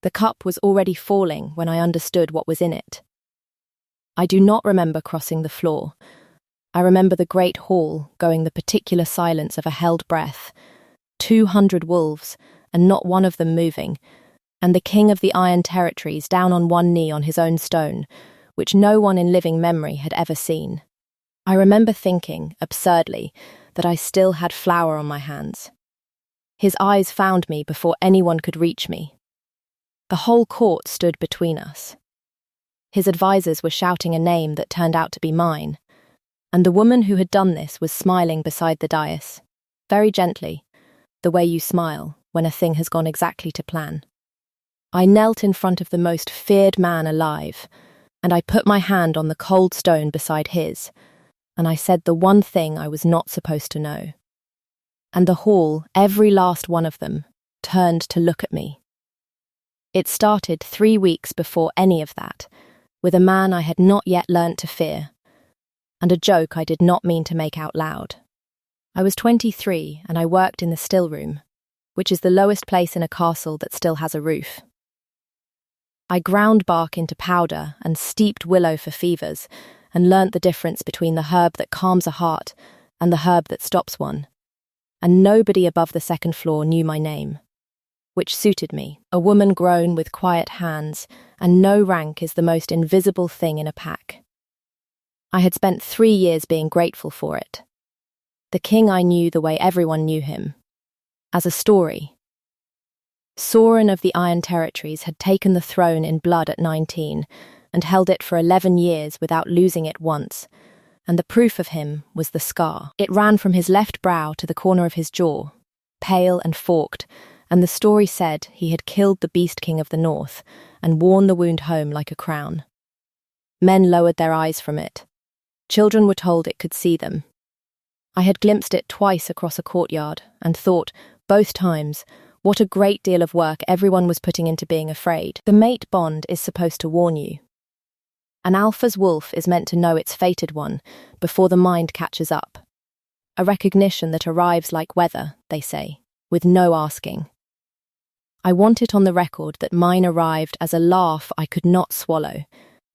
The cup was already falling when I understood what was in it. I do not remember crossing the floor. I remember the great hall going the particular silence of a held breath, 200 wolves, and not one of them moving, and the king of the Iron Territories down on one knee on his own stone, which no one in living memory had ever seen. I remember thinking, absurdly, that I still had flour on my hands. His eyes found me before anyone could reach me. The whole court stood between us. His advisors were shouting a name that turned out to be mine, and the woman who had done this was smiling beside the dais, very gently, the way you smile when a thing has gone exactly to plan. I knelt in front of the most feared man alive, and I put my hand on the cold stone beside his, and I said the one thing I was not supposed to know. And the hall, every last one of them, turned to look at me. It started 3 weeks before any of that, with a man I had not yet learnt to fear, and a joke I did not mean to make out loud. I was 23 and I worked in the stillroom, which is the lowest place in a castle that still has a roof. I ground bark into powder and steeped willow for fevers, and learnt the difference between the herb that calms a heart and the herb that stops one. And nobody above the second floor knew my name, which suited me, a woman grown with quiet hands, and no rank is the most invisible thing in a pack. I had spent 3 years being grateful for it. The king I knew the way everyone knew him, as a story. Soren of the Iron Territories had taken the throne in blood at 19 and held it for 11 years without losing it once, and the proof of him was the scar. It ran from his left brow to the corner of his jaw, pale and forked, and the story said he had killed the Beast King of the North and worn the wound home like a crown. Men lowered their eyes from it. Children were told it could see them. I had glimpsed it twice across a courtyard and thought, both times, what a great deal of work everyone was putting into being afraid. The mate bond is supposed to warn you. An alpha's wolf is meant to know its fated one before the mind catches up. A recognition that arrives like weather, they say, with no asking. I want it on the record that mine arrived as a laugh I could not swallow,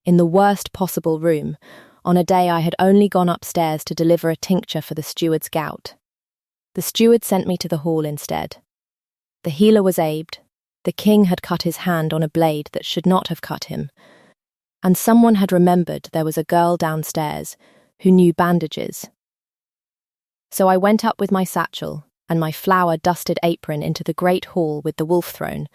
in the worst possible room, on a day I had only gone upstairs to deliver a tincture for the steward's gout. The steward sent me to the hall instead. The healer was abed, the king had cut his hand on a blade that should not have cut him, and someone had remembered there was a girl downstairs who knew bandages. So I went up with my satchel and my flour-dusted apron into the great hall with the wolf throne,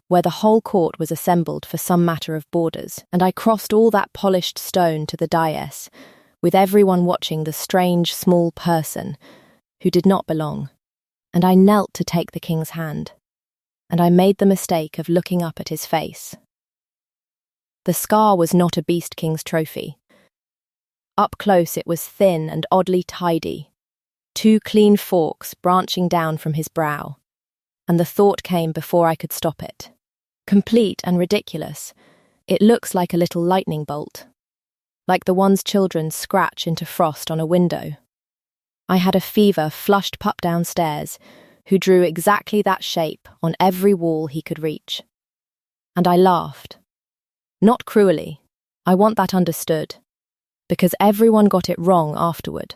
where the whole court was assembled for some matter of borders, and I crossed all that polished stone to the dais, with everyone watching the strange small person who did not belong, and I knelt to take the king's hand, and I made the mistake of looking up at his face. The scar was not a Beast King's trophy. Up close it was thin and oddly tidy, 2 clean forks branching down from his brow, and the thought came before I could stop it. Complete and ridiculous, it looks like a little lightning bolt, like the ones children scratch into frost on a window. I had a fever flushed pup downstairs, who drew exactly that shape on every wall he could reach. And I laughed. Not cruelly, I want that understood, because everyone got it wrong afterward.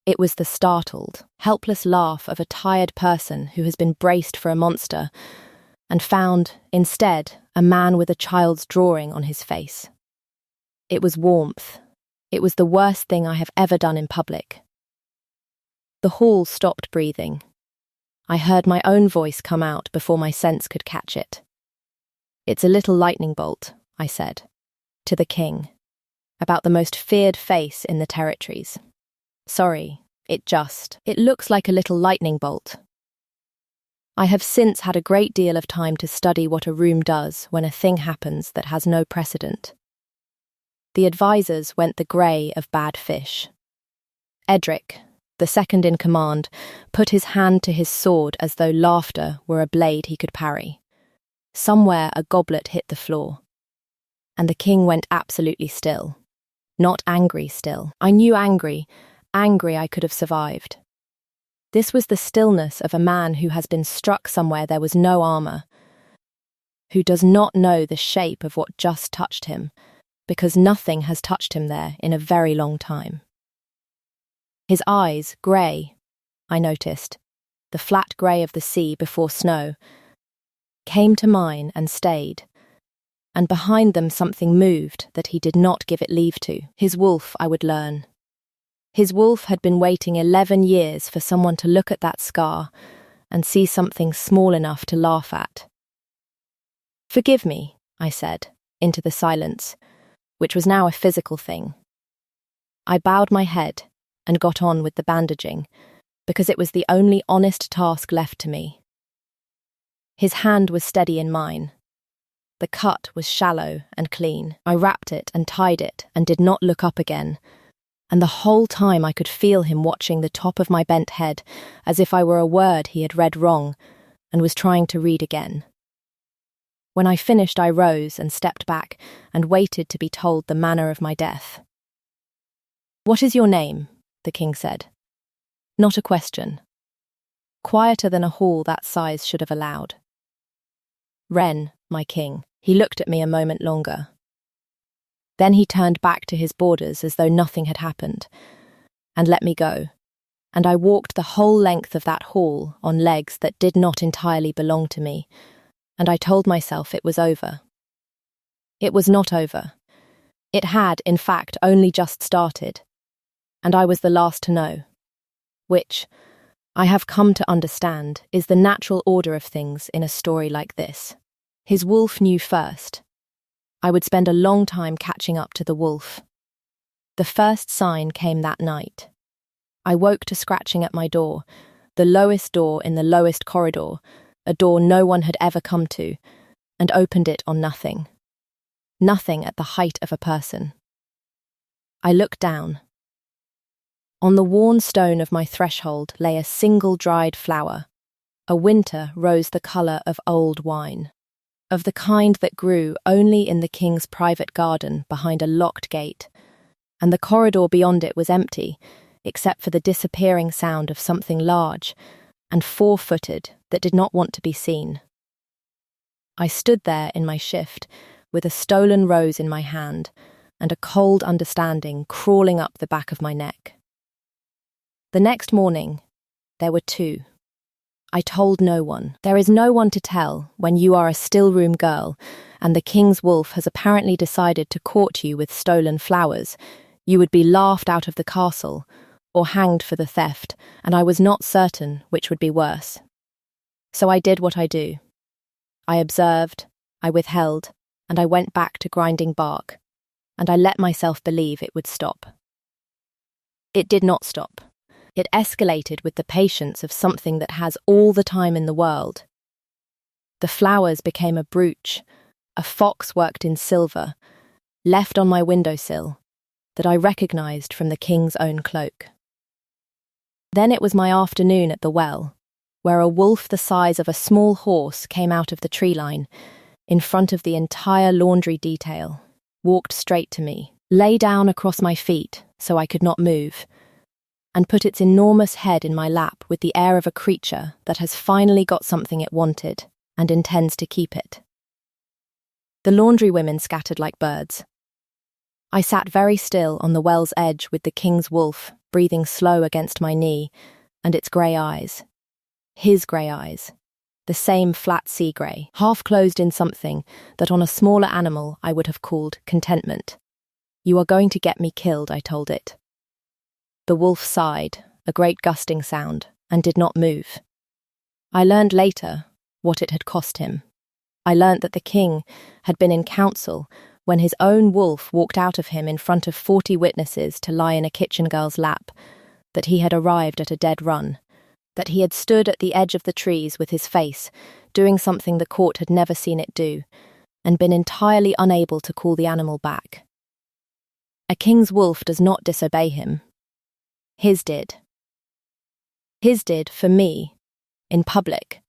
It was the startled, helpless laugh of a tired person who has been braced for a monster and found, instead, a man with a child's drawing on his face. It was warmth. It was the worst thing I have ever done in public. The hall stopped breathing. I heard my own voice come out before my sense could catch it. "It's a little lightning bolt," I said, to the king, about the most feared face in the territories. "Sorry, it looks like a little lightning bolt." I have since had a great deal of time to study what a room does when a thing happens that has no precedent. The advisors went the grey of bad fish. Edric, the second in command, put his hand to his sword as though laughter were a blade he could parry. Somewhere a goblet hit the floor, and the king went absolutely still. Not angry still. I knew angry I could have survived. This was the stillness of a man who has been struck somewhere there was no armour. who does not know the shape of what just touched him, because nothing has touched him there in a very long time. His eyes, grey, I noticed, the flat grey of the sea before snow, came to mine and stayed, and behind them something moved that he did not give it leave to. His wolf, I would learn. His wolf had been waiting 11 years for someone to look at that scar and see something small enough to laugh at. "Forgive me," I said, into the silence, which was now a physical thing. I bowed my head and got on with the bandaging, because it was the only honest task left to me. His hand was steady in mine. The cut was shallow and clean. I wrapped it and tied it and did not look up again, and the whole time I could feel him watching the top of my bent head as if I were a word he had read wrong and was trying to read again. When I finished, I rose and stepped back and waited to be told the manner of my death. "What is your name?" the king said. Not a question. Quieter than a hall that size should have allowed. "Wren, my king." He looked at me a moment longer. Then he turned back to his boarders as though nothing had happened, and let me go, and I walked the whole length of that hall on legs that did not entirely belong to me, and I told myself it was over. It was not over. It had, in fact, only just started, and I was the last to know, which, I have come to understand, is the natural order of things in a story like this. His wolf knew first. I would spend a long time catching up to the wolf. The first sign came that night. I woke to scratching at my door, the lowest door in the lowest corridor, a door no one had ever come to, and opened it on nothing. Nothing at the height of a person. I looked down. On the worn stone of my threshold lay a single dried flower, a winter rose the colour of old wine, of the kind that grew only in the king's private garden behind a locked gate, and the corridor beyond it was empty, except for the disappearing sound of something large and four-footed that did not want to be seen. I stood there in my shift, with a stolen rose in my hand and a cold understanding crawling up the back of my neck. The next morning, there were two. I told no one. There is no one to tell when you are a stillroom girl and the king's wolf has apparently decided to court you with stolen flowers. You would be laughed out of the castle or hanged for the theft, and I was not certain which would be worse. So I did what I do. I observed, I withheld, and I went back to grinding bark, and I let myself believe it would stop. It did not stop. It escalated with the patience of something that has all the time in the world. The flowers became a brooch, a fox worked in silver, left on my windowsill, that I recognised from the king's own cloak. Then it was my afternoon at the well, where a wolf the size of a small horse came out of the tree line, in front of the entire laundry detail, walked straight to me, lay down across my feet so I could not move, and put its enormous head in my lap with the air of a creature that has finally got something it wanted and intends to keep it. The laundry women scattered like birds. I sat very still on the well's edge with the king's wolf breathing slow against my knee, and its grey eyes. His grey eyes. The same flat sea grey, half closed in something that on a smaller animal I would have called contentment. "You are going to get me killed," I told it. The wolf sighed, a great gusting sound, and did not move. I learned later what it had cost him. I learnt that the king had been in council when his own wolf walked out of him in front of 40 witnesses to lie in a kitchen girl's lap, that he had arrived at a dead run, that he had stood at the edge of the trees with his face, doing something the court had never seen it do, and been entirely unable to call the animal back. A king's wolf does not disobey him. His did. His did for me, in public,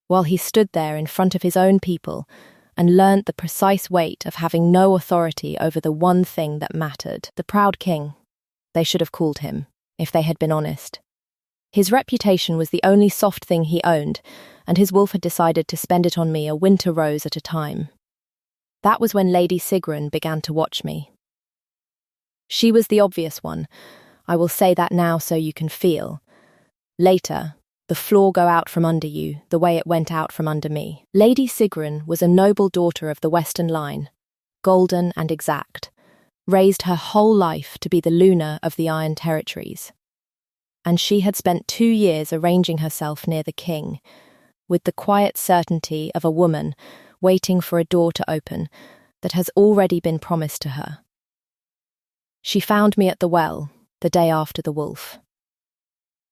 while he stood there in front of his own people and learnt the precise weight of having no authority over the one thing that mattered. The proud king, they should have called him, if they had been honest. His reputation was the only soft thing he owned, and his wolf had decided to spend it on me a winter rose at a time. That was when Lady Sigrun began to watch me. She was the obvious one. I will say that now so you can feel. Later, the floor go out from under you, the way it went out from under me. Lady Sigrun was a noble daughter of the Western line, golden and exact, raised her whole life to be the Luna of the Iron Territories. And she had spent 2 years arranging herself near the king, with the quiet certainty of a woman waiting for a door to open that has already been promised to her. She found me at the well, the day after the wolf.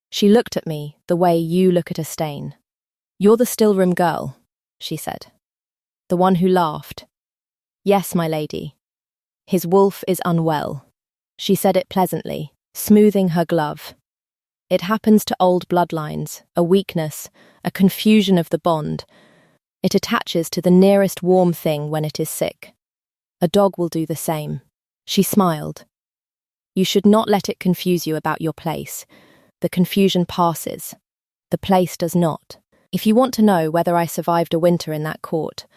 She looked at me the way you look at a stain. "You're the stillroom girl," she said. "The one who laughed." "Yes, my lady. His wolf is unwell." She said it pleasantly, smoothing her glove. "It happens to old bloodlines, a weakness, a confusion of the bond. It attaches to the nearest warm thing when it is sick. A dog will do the same." She smiled. "You should not let it confuse you about your place. The confusion passes. The place does not. If you want to know whether I survived a winter in that court,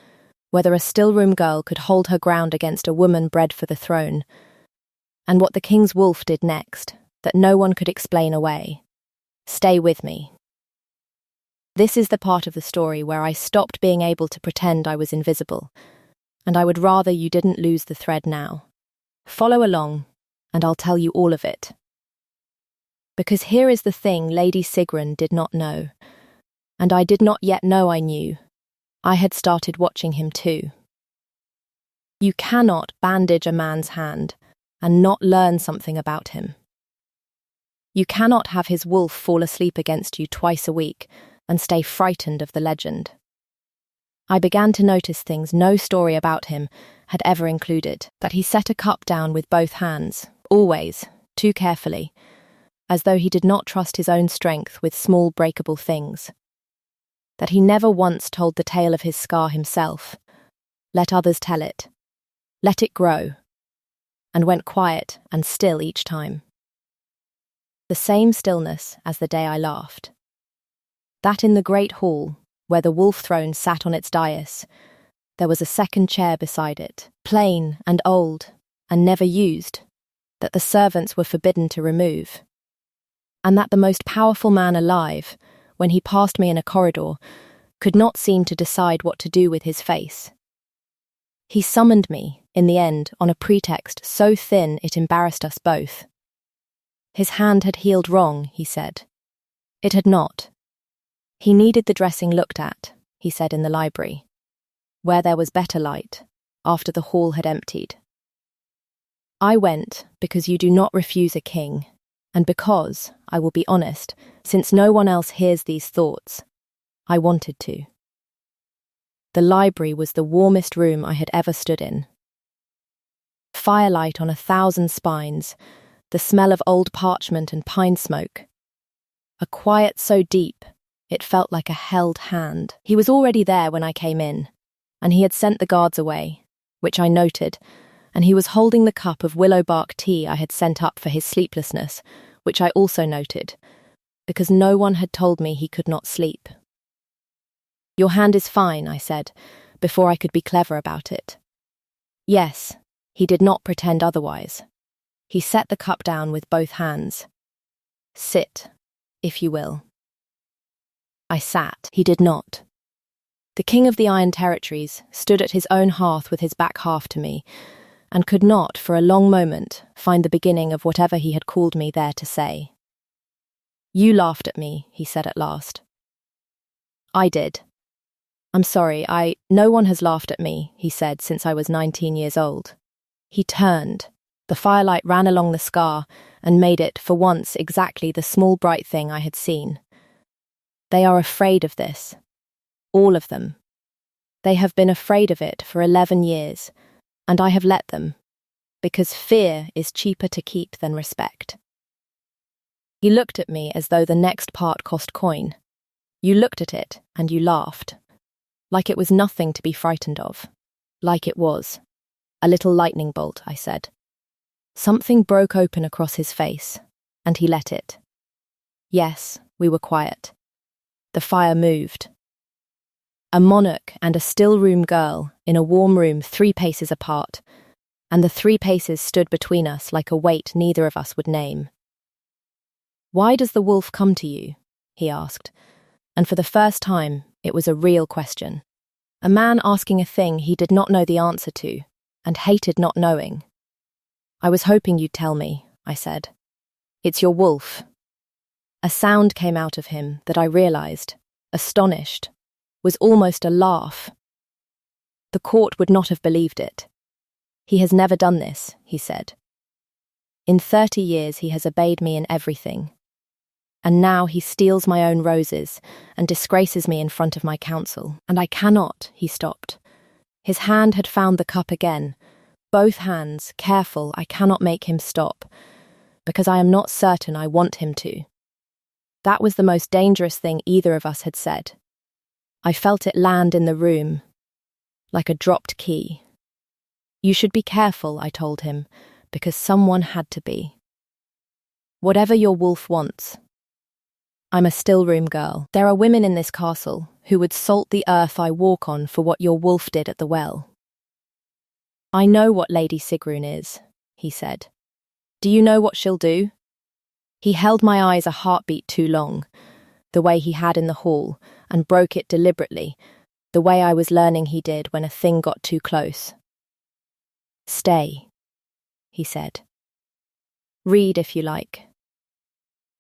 whether a stillroom girl could hold her ground against a woman bred for the throne, and what the king's wolf did next, that no one could explain away, stay with me." This is the part of the story where I stopped being able to pretend I was invisible, and I would rather you didn't lose the thread now. Follow along, and I'll tell you all of it. Because here is the thing Lady Sigrun did not know, and I did not yet know I knew. I had started watching him too. You cannot bandage a man's hand and not learn something about him. You cannot have his wolf fall asleep against you twice a week and stay frightened of the legend. I began to notice things no story about him had ever included, that he set a cup down with both hands, always, too carefully, as though he did not trust his own strength with small breakable things. That he never once told the tale of his scar himself, let others tell it, let it grow, and went quiet and still each time. The same stillness as the day I laughed. That in the great hall, where the wolf throne sat on its dais, there was a second chair beside it, plain and old, and never used, that the servants were forbidden to remove. And that the most powerful man alive, when he passed me in a corridor, could not seem to decide what to do with his face. He summoned me, in the end, on a pretext so thin it embarrassed us both. His hand had healed wrong, he said. It had not. He needed the dressing looked at, he said in the library, where there was better light, after the hall had emptied. I went because you do not refuse a king, and because, I will be honest, since no one else hears these thoughts, I wanted to. The library was the warmest room I had ever stood in. Firelight on 1,000 spines, the smell of old parchment and pine smoke. A quiet so deep, it felt like a held hand. He was already there when I came in, and he had sent the guards away, which I noted, and he was holding the cup of willow bark tea I had sent up for his sleeplessness, which I also noted, because no one had told me he could not sleep. Your hand is fine, I said, before I could be clever about it. Yes, he did not pretend otherwise. He set the cup down with both hands. Sit, if you will. I sat. He did not. The king of the Iron Territories stood at his own hearth with his back half to me, and could not, for a long moment, find the beginning of whatever he had called me there to say. You laughed at me, he said at last. I did. I'm sorry, no one has laughed at me, he said, since I was 19 years old. He turned. The firelight ran along the scar and made it, for once, exactly the small bright thing I had seen. They are afraid of this. All of them. They have been afraid of it for 11 years, and I have let them, because fear is cheaper to keep than respect. He looked at me as though the next part cost coin. You looked at it, and you laughed. Like it was nothing to be frightened of. Like it was. A little lightning bolt, I said. Something broke open across his face, and he let it. Yes, We were quiet. The fire moved. A monarch and a still-room girl in a warm room 3 paces apart, and the 3 paces stood between us like a weight neither of us would name. "Why does the wolf come to you?" he asked, and for the first time it was a real question. A man asking a thing he did not know the answer to, and hated not knowing. "I was hoping you'd tell me," I said. "It's your wolf." A sound came out of him that I realized, astonished, was almost a laugh. The court would not have believed it. "He has never done this," he said. "In 30 years he has obeyed me in everything. And now he steals my own roses and disgraces me in front of my council. And I cannot," he stopped. His hand had found the cup again. Both hands, careful, I cannot make him stop, because I am not certain I want him to. That was the most dangerous thing either of us had said. I felt it land in the room, like a dropped key. "You should be careful," I told him, because someone had to be. "Whatever your wolf wants." I'm a still-room girl. There are women in this castle who would salt the earth I walk on for what your wolf did at the well. "I know what Lady Sigrun is," he said. "Do you know what she'll do?" He held my eyes a heartbeat too long, the way he had in the hall, and broke it deliberately, the way I was learning he did when a thing got too close. "Stay," he said. "Read if you like.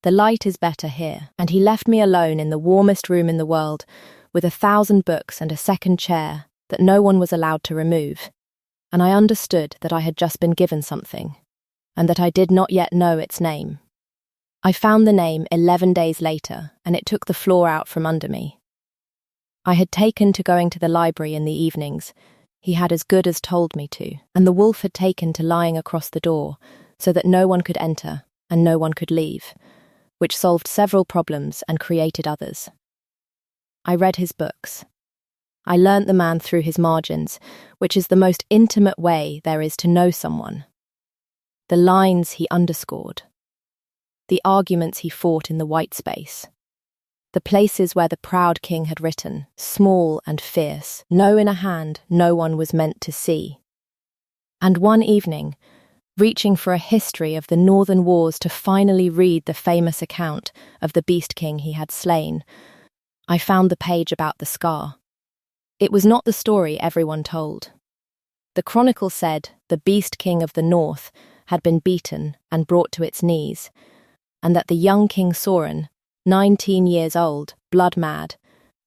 The light is better here," and he left me alone in the warmest room in the world, with 1,000 books and a second chair that no one was allowed to remove, and I understood that I had just been given something, and that I did not yet know its name. I found the name 11 days later, and it took the floor out from under me. I had taken to going to the library in the evenings. He had as good as told me to, and the wolf had taken to lying across the door, so that no one could enter and no one could leave, which solved several problems and created others. I read his books. I learnt the man through his margins, which is the most intimate way there is to know someone. The lines he underscored. The arguments he fought in the white space. The places where the proud king had written, small and fierce, no in a hand no one was meant to see. And one evening, reaching for a history of the northern wars to finally read the famous account of the beast king he had slain, I found the page about the scar. It was not the story everyone told. The chronicle said the beast king of the north had been beaten and brought to its knees, and that the young King Soren, 19 years old, blood-mad,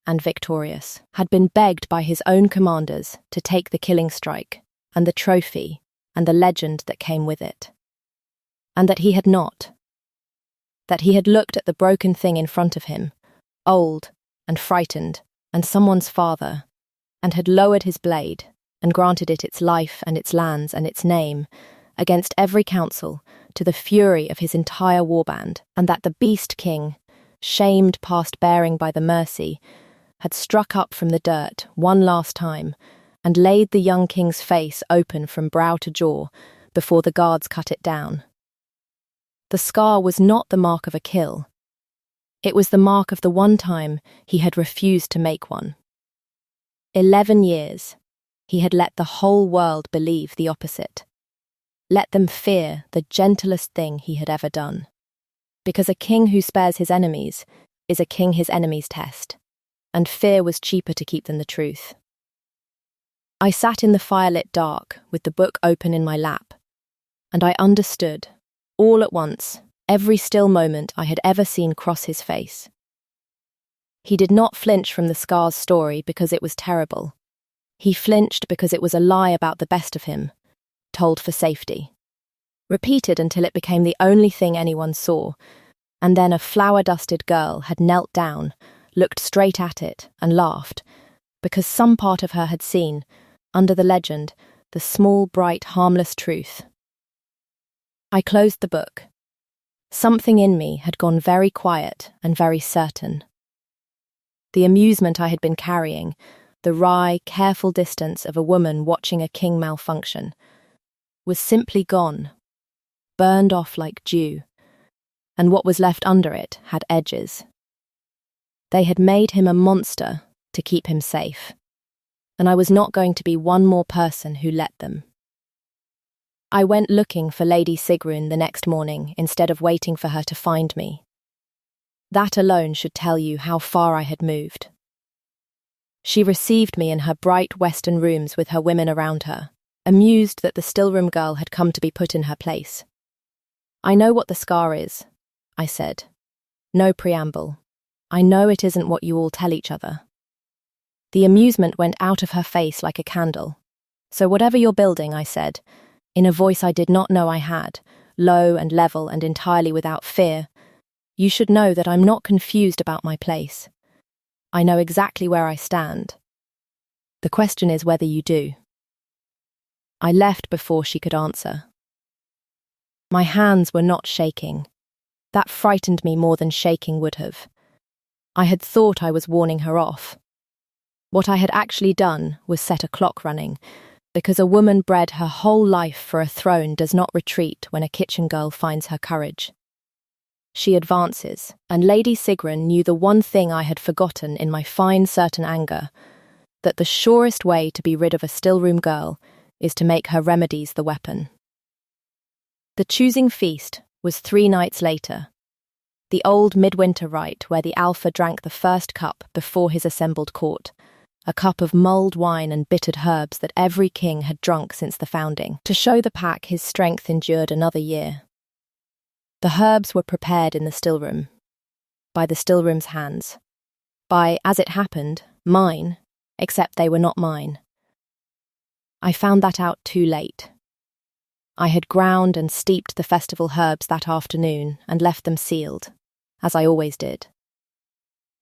and victorious, had been begged by his own commanders to take the killing strike, and the trophy, and the legend that came with it. And that he had not. That he had looked at the broken thing in front of him, old and frightened, and someone's father, and had lowered his blade, and granted it its life and its lands and its name, against every council, to the fury of his entire warband, and that the beast king, shamed past bearing by the mercy, had struck up from the dirt one last time, and laid the young king's face open from brow to jaw before the guards cut it down. The scar was not the mark of a kill. It was the mark of the one time he had refused to make one. 11 years, he had let the whole world believe the opposite. Let them fear the gentlest thing he had ever done. Because a king who spares his enemies is a king his enemies test, and fear was cheaper to keep than the truth. I sat in the firelit dark with the book open in my lap, and I understood, all at once, every still moment I had ever seen cross his face. He did not flinch from the scar's story because it was terrible. He flinched because it was a lie about the best of him, told for safety. Repeated until it became the only thing anyone saw, and then a flower-dusted girl had knelt down, looked straight at it, and laughed, because some part of her had seen, under the legend, the small, bright, harmless truth. I closed the book. Something in me had gone very quiet and very certain. The amusement I had been carrying, the wry, careful distance of a woman watching a king malfunction, was simply gone, burned off like dew, and what was left under it had edges. They had made him a monster to keep him safe, and I was not going to be one more person who let them. I went looking for Lady Sigrun the next morning instead of waiting for her to find me. That alone should tell you how far I had moved. She received me in her bright western rooms with her women around her, amused that the stillroom girl had come to be put in her place. "I know what the scar is," I said. No preamble. "I know it isn't what you all tell each other." The amusement went out of her face like a candle. "So whatever you're building," I said, in a voice I did not know I had, low and level and entirely without fear, "you should know that I'm not confused about my place. I know exactly where I stand. The question is whether you do." I left before she could answer. My hands were not shaking. That frightened me more than shaking would have. I had thought I was warning her off. What I had actually done was set a clock running, because a woman bred her whole life for a throne does not retreat when a kitchen girl finds her courage. She advances, and Lady Sigrun knew the one thing I had forgotten in my fine certain anger, that the surest way to be rid of a stillroom girl is to make her remedies the weapon. The choosing feast was 3 nights later, the old midwinter rite where the alpha drank the first cup before his assembled court, a cup of mulled wine and bittered herbs that every king had drunk since the founding, to show the pack his strength endured another year. The herbs were prepared in the stillroom, by the stillroom's hands, by, as it happened, mine, except they were not mine. I found that out too late. I had ground and steeped the festival herbs that afternoon and left them sealed, as I always did.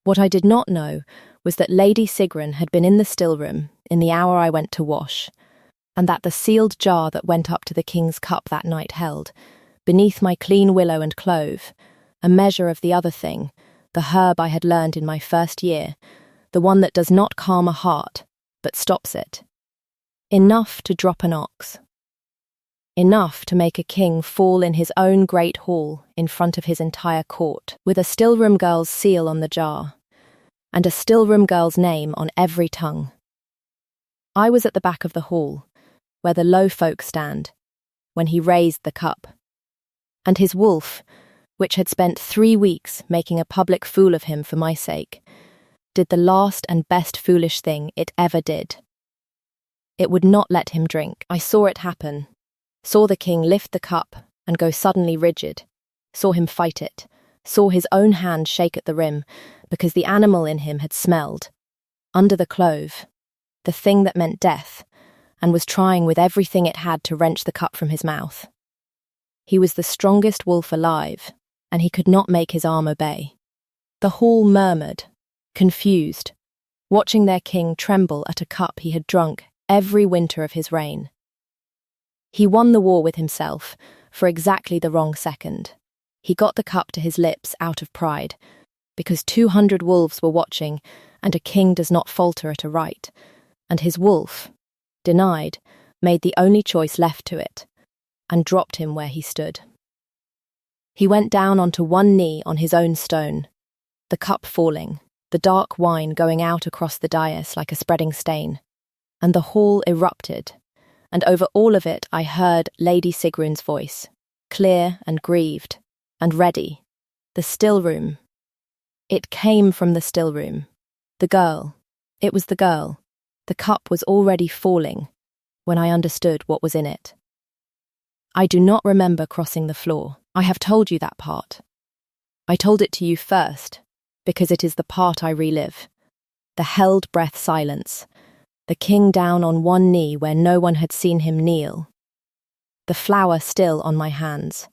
What I did not know was that Lady Sigrun had been in the stillroom in the hour I went to wash, and that the sealed jar that went up to the king's cup that night held, beneath my clean willow and clove, a measure of the other thing, the herb I had learned in my first year, the one that does not calm a heart, but stops it. Enough to drop an ox. Enough to make a king fall in his own great hall in front of his entire court, with a stillroom girl's seal on the jar, and a stillroom girl's name on every tongue. I was at the back of the hall, where the low folk stand, when he raised the cup. And his wolf, which had spent 3 weeks making a public fool of him for my sake, did the last and best foolish thing it ever did. It would not let him drink. I saw it happen, saw the king lift the cup and go suddenly rigid, saw him fight it, saw his own hand shake at the rim, because the animal in him had smelled, under the clove, the thing that meant death, and was trying with everything it had to wrench the cup from his mouth. He was the strongest wolf alive, and he could not make his arm obey. The hall murmured, confused, watching their king tremble at a cup he had drunk every winter of his reign. He won the war with himself for exactly the wrong second. He got the cup to his lips out of pride, because 200 wolves were watching, and a king does not falter at a right, and his wolf, denied, made the only choice left to it, and dropped him where he stood. He went down onto one knee on his own stone, the cup falling, the dark wine going out across the dais like a spreading stain, and the hall erupted, and over all of it I heard Lady Sigrun's voice, clear and grieved, and ready, the stillroom. It came from the stillroom. The girl. It was the girl. The cup was already falling when I understood what was in it. I do not remember crossing the floor. I have told you that part. I told it to you first, because it is the part I relive. The held breath silence. The king down on one knee where no one had seen him kneel. The flower still on my hands.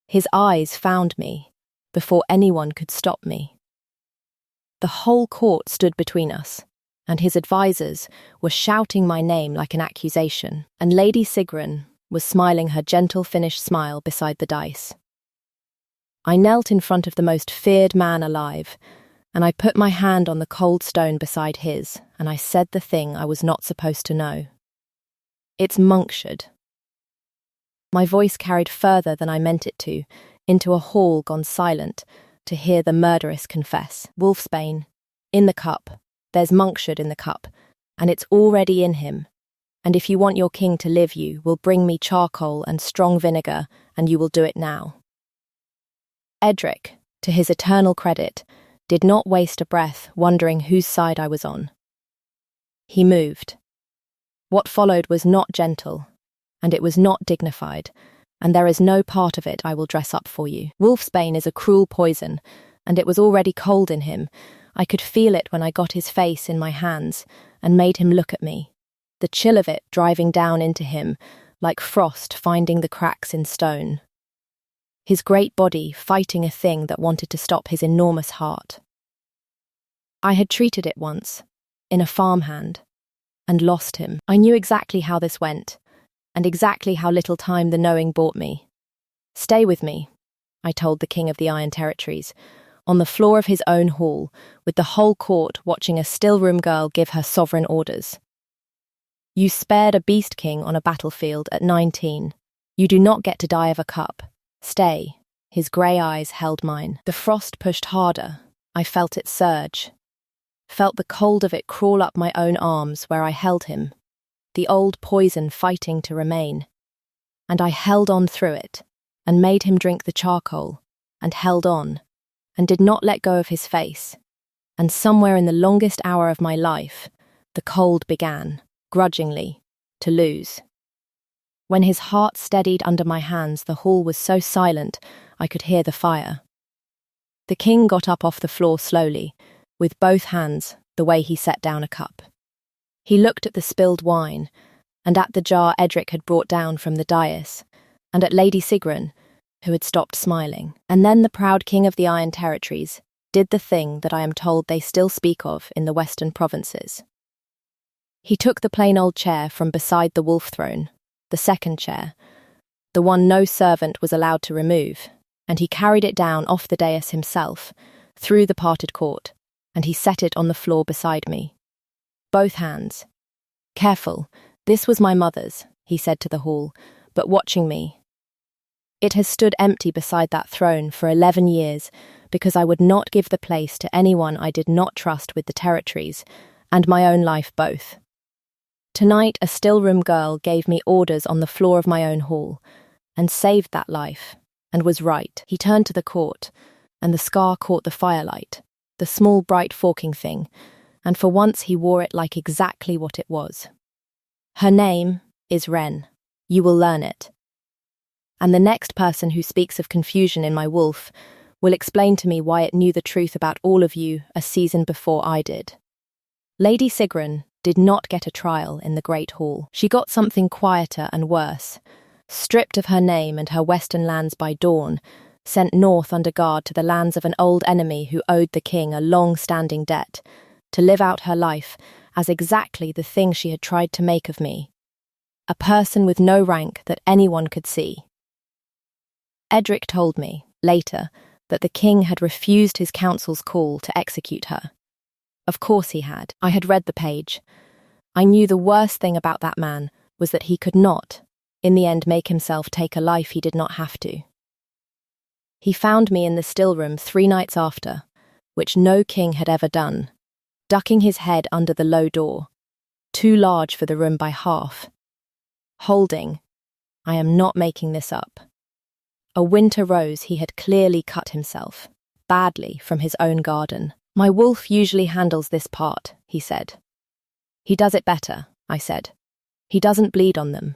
His eyes found me before anyone could stop me. The whole court stood between us, and his advisers were shouting my name like an accusation, and Lady Sigrun was smiling her gentle Finnish smile beside the dice. I knelt in front of the most feared man alive, and I put my hand on the cold stone beside his, and I said the thing I was not supposed to know. It's Monkshard. My voice carried further than I meant it to, into a hall gone silent, to hear the murderess confess. Wolfsbane, in the cup. There's monkshood in the cup, and it's already in him. And if you want your king to live, you will bring me charcoal and strong vinegar, and you will do it now. Edric, to his eternal credit, did not waste a breath wondering whose side I was on. He moved. What followed was not gentle, and it was not dignified, and there is no part of it I will dress up for you. Wolfsbane is a cruel poison, and it was already cold in him. I could feel it when I got his face in my hands and made him look at me, the chill of it driving down into him, like frost finding the cracks in stone. His great body fighting a thing that wanted to stop his enormous heart. I had treated it once, in a farmhand, and lost him. I knew exactly how this went, and exactly how little time the knowing bought me. Stay with me, I told the King of the Iron Territories, on the floor of his own hall, with the whole court watching a stillroom girl give her sovereign orders. You spared a beast king on a battlefield at 19. You do not get to die of a cup. Stay. His grey eyes held mine. The frost pushed harder. I felt it surge. Felt the cold of it crawl up my own arms where I held him, the old poison fighting to remain. And I held on through it, and made him drink the charcoal, and held on, and did not let go of his face. And somewhere in the longest hour of my life, the cold began, grudgingly, to lose. When his heart steadied under my hands, the hall was so silent I could hear the fire. The king got up off the floor slowly, with both hands, the way he set down a cup. He looked at the spilled wine, and at the jar Edric had brought down from the dais, and at Lady Sigrun, who had stopped smiling. And then the proud King of the Iron Territories did the thing that I am told they still speak of in the western provinces. He took the plain old chair from beside the wolf throne, the second chair, the one no servant was allowed to remove, and he carried it down off the dais himself, through the parted court, and he set it on the floor beside me. Both hands. Careful, this was my mother's, he said to the hall, but watching me. It has stood empty beside that throne for 11 years, because I would not give the place to anyone I did not trust with the territories, and my own life both. Tonight a stillroom girl gave me orders on the floor of my own hall, and saved that life, and was right. He turned to the court, and the scar caught the firelight, the small bright forking thing, and for once he wore it like exactly what it was. Her name is Wren. You will learn it. And the next person who speaks of confusion in my wolf will explain to me why it knew the truth about all of you a season before I did. Lady Sigrun did not get a trial in the Great Hall. She got something quieter and worse, stripped of her name and her western lands by dawn, sent north under guard to the lands of an old enemy who owed the king a long-standing debt, to live out her life as exactly the thing she had tried to make of me, a person with no rank that anyone could see. Edric told me, later, that the king had refused his council's call to execute her. Of course he had. I had read the page. I knew the worst thing about that man was that he could not, in the end, make himself take a life he did not have to. He found me in the stillroom 3 nights after, which no king had ever done, ducking his head under the low door, too large for the room by half, holding, I am not making this up, a winter rose he had clearly cut himself, badly, from his own garden. My wolf usually handles this part, he said. He does it better, I said. He doesn't bleed on them.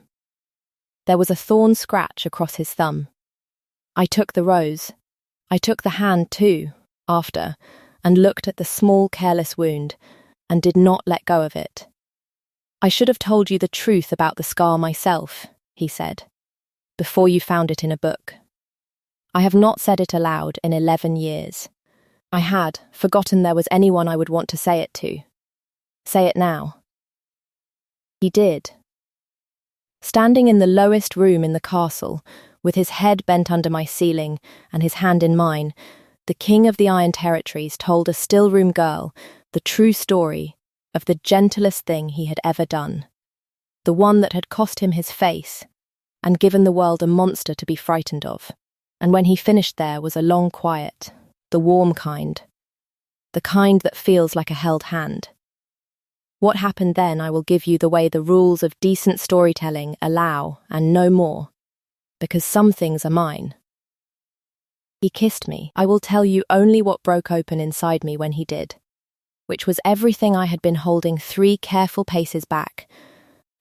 There was a thorn scratch across his thumb. I took the rose. I took the hand too, after, and looked at the small, careless wound, and did not let go of it. I should have told you the truth about the scar myself, he said, before you found it in a book. I have not said it aloud in 11 years. I had forgotten there was anyone I would want to say it to. Say it now. He did. Standing in the lowest room in the castle, with his head bent under my ceiling and his hand in mine, the King of the Iron Territories told a stillroom girl the true story of the gentlest thing he had ever done, the one that had cost him his face and given the world a monster to be frightened of. And when he finished there was a long quiet, the warm kind, the kind that feels like a held hand. What happened then I will give you the way the rules of decent storytelling allow, and no more, because some things are mine. He kissed me. I will tell you only what broke open inside me when he did, which was everything I had been holding 3 careful paces back,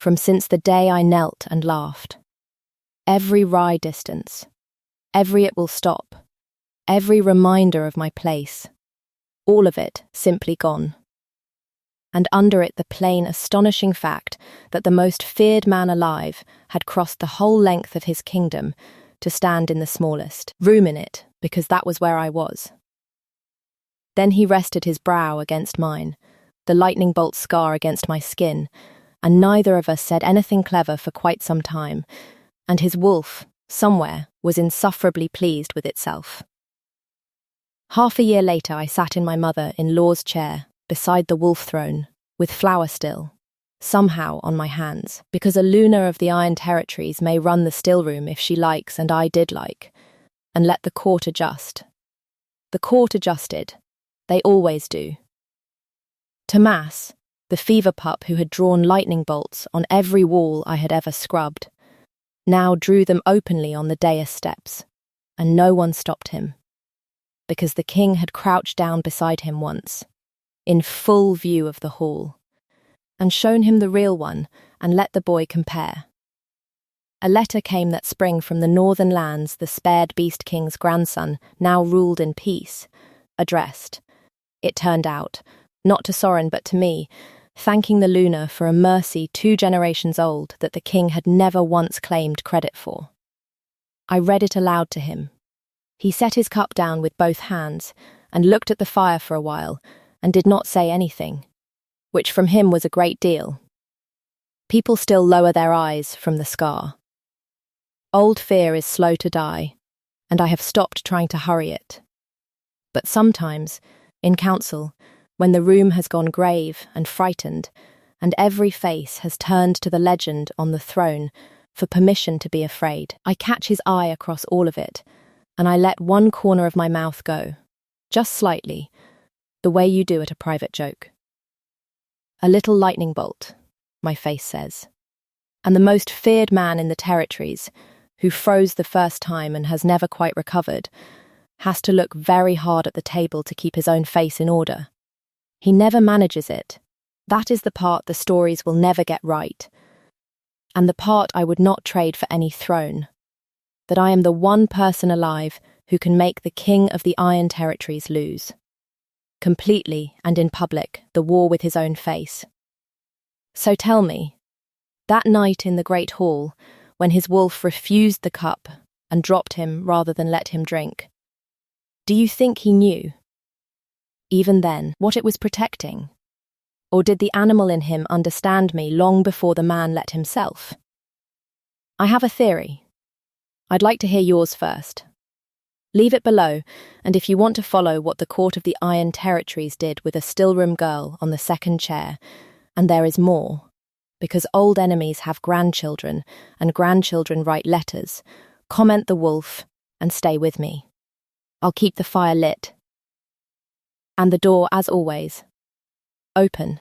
from since the day I knelt and laughed. Every wry distance, every it will stop, every reminder of my place, all of it simply gone. And under it the plain, astonishing fact that the most feared man alive had crossed the whole length of his kingdom to stand in the smallest room in it, because that was where I was. Then he rested his brow against mine, the lightning bolt scar against my skin, and neither of us said anything clever for quite some time, and his wolf, somewhere, was insufferably pleased with itself. Half a year later I sat in my mother-in-law's chair, beside the wolf throne, with flower still, somehow on my hands, because a Luna of the Iron Territories may run the stillroom if she likes, and I did like, and let the court adjust. The court adjusted. They always do. To Mass, the fever pup who had drawn lightning bolts on every wall I had ever scrubbed, now drew them openly on the dais steps, and no one stopped him, because the king had crouched down beside him once, in full view of the hall, and shown him the real one, and let the boy compare. A letter came that spring from the northern lands the spared beast king's grandson now ruled in peace, addressed, it turned out, not to Soren but to me, thanking the Luna for a mercy 2 generations old that the king had never once claimed credit for. I read it aloud to him. He set his cup down with both hands and looked at the fire for a while and did not say anything, which from him was a great deal. People still lower their eyes from the scar. Old fear is slow to die, and I have stopped trying to hurry it. But sometimes, in council, when the room has gone grave and frightened, and every face has turned to the legend on the throne for permission to be afraid, I catch his eye across all of it, and I let one corner of my mouth go, just slightly, the way you do at a private joke. A little lightning bolt, my face says. And the most feared man in the territories, who froze the first time and has never quite recovered, has to look very hard at the table to keep his own face in order. He never manages it. That is the part the stories will never get right. And the part I would not trade for any throne. That I am the one person alive who can make the king of the Iron Territories lose. Completely and in public, the war with his own face. So tell me, that night in the great hall, when his wolf refused the cup and dropped him rather than let him drink, do you think he knew, even then, what it was protecting? Or did the animal in him understand me long before the man let himself? I have a theory. I'd like to hear yours first. Leave it below, and if you want to follow what the Court of the Iron Territories did with a stillroom girl on the second chair, and there is more, because old enemies have grandchildren, and grandchildren write letters, comment the wolf, and stay with me. I'll keep the fire lit. And the door, as always, open.